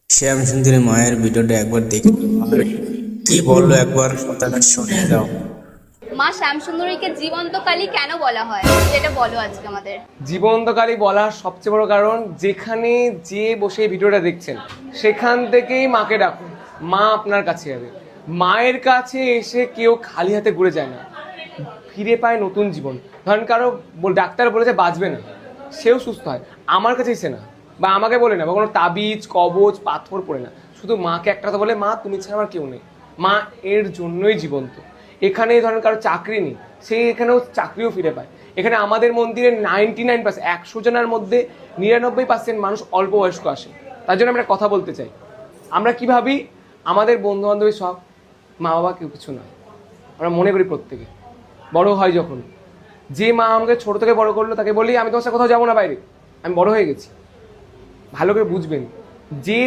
শ্যাম সুন্দরী মায়ের ভিডিওটা একবার দেখে আর কি বললো একবার কথাটা শুনে যাও। মা শ্যামসুন্দরীকে জীবন্ত কালী কেন বলা হয় সেটা বলো আজকে আমাদের। জীবন্তকালী বলার সবচেয়ে বড় কারণ, যেখানে যে বসে এই ভিডিওটা দেখছেন সেখান থেকেই মাকে ডাকুন, মা আপনার কাছে যাবে। মায়ের কাছে এসে কেউ খালি হাতে ঘুরে যায় না, ফিরে পায় নতুন জীবন। ধরেন কারো ডাক্তার বলেছে বাঁচবে না, সেও সুস্থ হয়। আমার কাছে এসে না, বা আমাকে বলে না, বা কোনো তাবিজ কবচ পাথর পড়ে না, শুধু মাকে একটা কথা বলে, মা তুমি ছাড়া আমার কেউ নেই। মা এর জন্যই জীবন্ত। এখানে ধরেন কারো চাকরি নেই, সে এখানেও চাকরিও ফিরে পায়। এখানে আমাদের মন্দিরে 99%, 100 জনের মধ্যে 99% মানুষ অল্প বয়স্ক আসে। তার জন্য আমরা কথা বলতে চাই, আমরা কি ভাবি আমাদের বন্ধু বান্ধবী সব, মা বাবা কেউ কিছু নয়। আমরা মনে করি প্রত্যেকে বড় হয় যখন, যে মা আমাকে ছোট থেকে বড় করলো তাকে বলি আমি তোমার সাথে কোথাও যাবো না বাইরে, আমি বড় হয়ে গেছি। ভালো করে বুঝবেন, যে